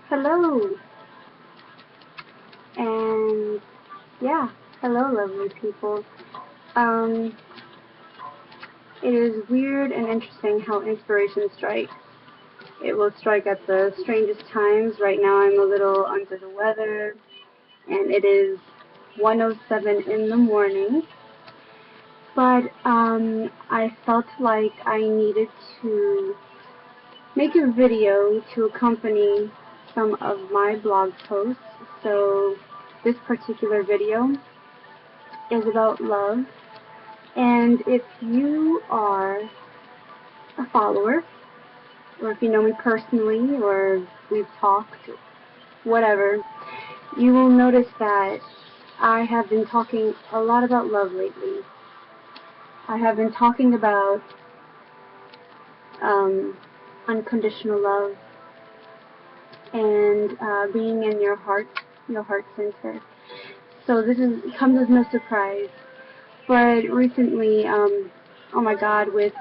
Hello, and yeah, hello, lovely people. Um, it is weird and interesting how inspiration strikes. It will strike at the strangest times. Right now, I'm a little under the weather, and it is 1:07 in the morning. But I felt like I needed to make a video to accompany some of my blog posts. So this particular video is about love. And if you are a follower, or if you know me personally, or we've talked, whatever, you will notice that I have been talking a lot about love lately. I have been talking about unconditional love and being in your heart center. So this comes as no surprise. But recently, oh my God, with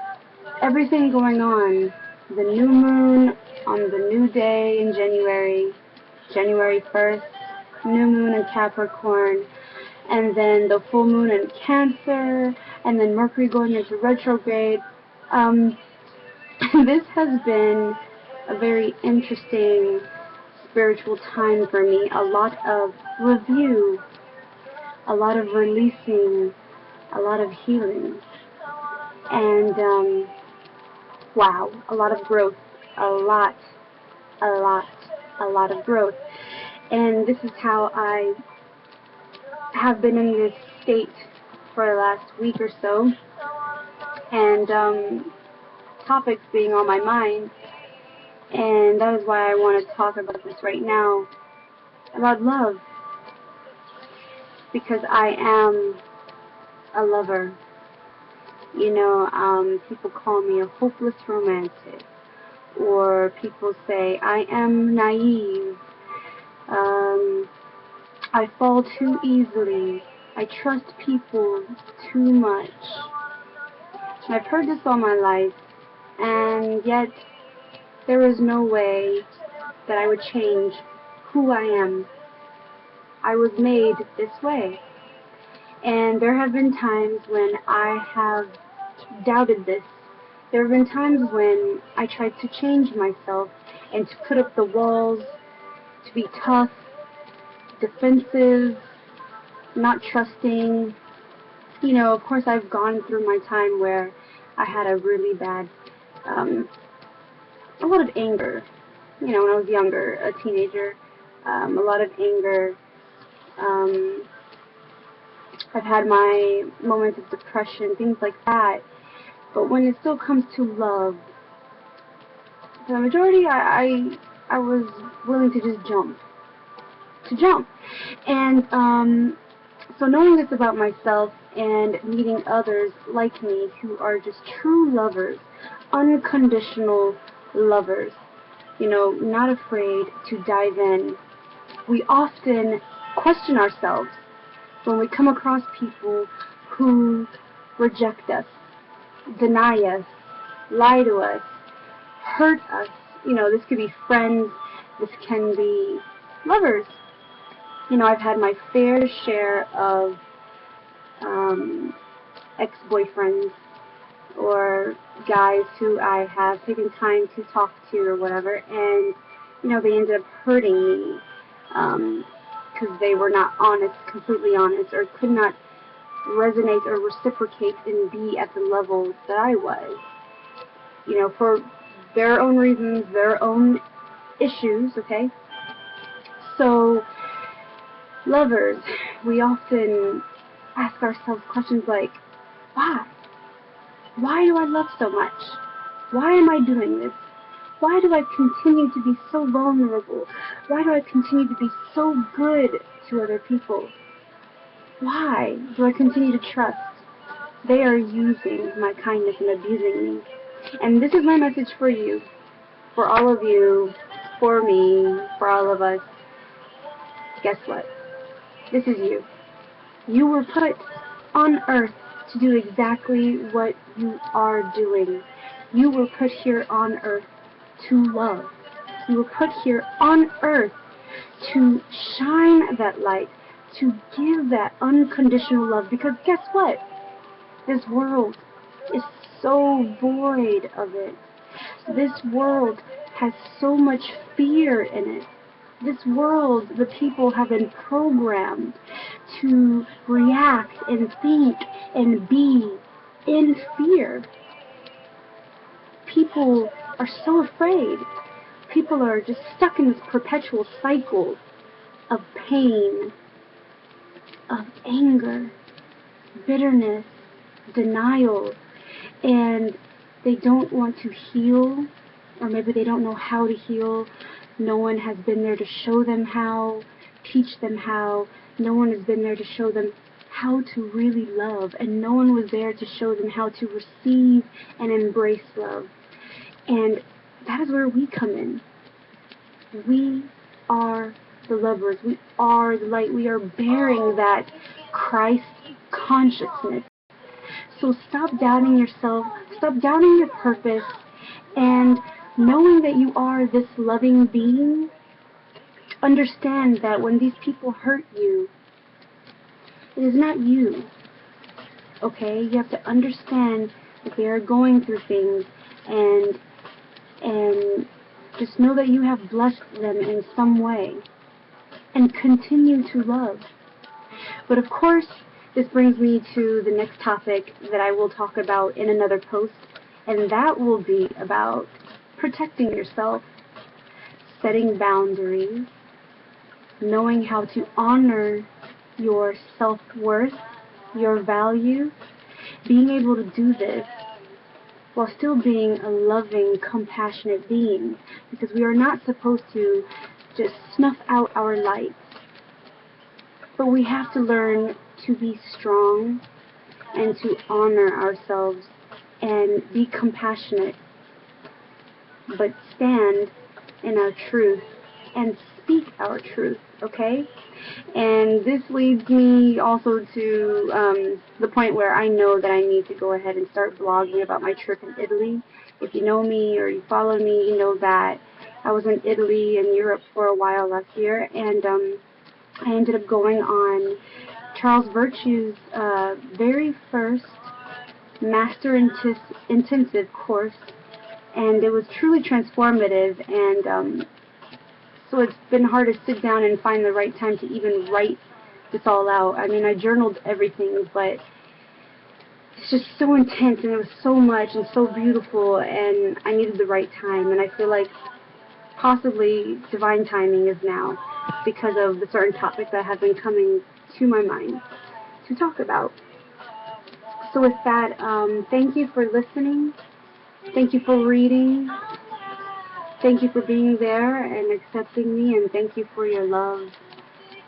everything going on, the new moon on the new day in January 1st, new moon in Capricorn, and then the full moon in Cancer, and then Mercury going into retrograde. This has been a very interesting spiritual time for me. A lot of review, a lot of releasing, a lot of healing, and wow, a lot of growth, a lot of growth. And this is how I have been in this state for the last week or so, and topics being on my mind, and that is why I want to talk about this right now, about love, because I am a lover. You know, people call me a hopeless romantic, or people say I am naive, I fall too easily, I trust people too much. I've heard this all my life, and yet there is no way that I would change who I am. I was made this way. And there have been times when I have doubted this. There have been times when I tried to change myself and to put up the walls, to be tough, defensive, not trusting. You know, of course I've gone through my time where I had a really bad, a lot of anger. You know, when I was younger, a teenager, a lot of anger. I've had my moments of depression, things like that. But when it still comes to love, the majority I was willing to just jump. And so knowing this about myself and meeting others like me who are just true lovers, unconditional lovers, you know, not afraid to dive in. We often question ourselves when we come across people who reject us, deny us, lie to us, hurt us. You know, this could be friends, this can be lovers. You know, I've had my fair share of ex-boyfriends or guys who I have taken time to talk to or whatever, and, you know, they ended up hurting me because they were not honest, completely honest, or could not resonate or reciprocate and be at the level that I was. You know, for their own reasons, their own issues, okay? So, lovers, we often ask ourselves questions like, why? Why do I love so much? Why am I doing this? Why do I continue to be so vulnerable? Why do I continue to be so good to other people? Why do I continue to trust? They are using my kindness and abusing me. And this is my message for you, for all of you, for me, for all of us. Guess what? This is you. You were put on earth to do exactly what you are doing. You were put here on earth to love. We were put here on earth to shine that light, to give that unconditional love. Because guess what? This world is so void of it. This world has so much fear in it. This world, the people have been programmed to react and think and be in fear. People are so afraid. People are just stuck in this perpetual cycle of pain, of anger, bitterness, denial, and they don't want to heal, or maybe they don't know how to heal. No one has been there to show them how, teach them how. No one has been there to show them how to really love, and no one was there to show them how to receive and embrace love. And that is where we come in. We are the lovers. We are the light. We are bearing that Christ consciousness. So stop doubting yourself, stop doubting your purpose, and knowing that you are this loving being, understand that when these people hurt you, it is not you. Okay? You have to understand that they are going through things, and just know that you have blessed them in some way, and continue to love. But of course, this brings me to the next topic that I will talk about in another post, and that will be about protecting yourself, setting boundaries, knowing how to honor your self-worth, your value, being able to do this while still being a loving, compassionate being, because we are not supposed to just snuff out our lights. But we have to learn to be strong and to honor ourselves and be compassionate, but stand in our truth and speak our truth, okay? And this leads me also to the point where I know that I need to go ahead and start blogging about my trip in Italy. If you know me or you follow me, you know that I was in Italy and Europe for a while last year, and I ended up going on Charles Virtue's very first Master Intensive course, and it was truly transformative, and so it's been hard to sit down and find the right time to even write this all out. I mean, I journaled everything, but it's just so intense, and it was so much and so beautiful, and I needed the right time, and I feel like possibly divine timing is now, because of the certain topics that have been coming to my mind to talk about. So with that, thank you for listening, thank you for reading, thank you for being there and accepting me, and thank you for your love.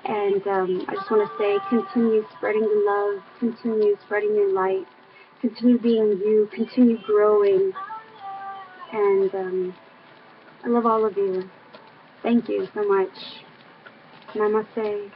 And I just want to say, continue spreading the love, continue spreading your light, continue being you, continue growing, and I love all of you. Thank you so much. Namaste.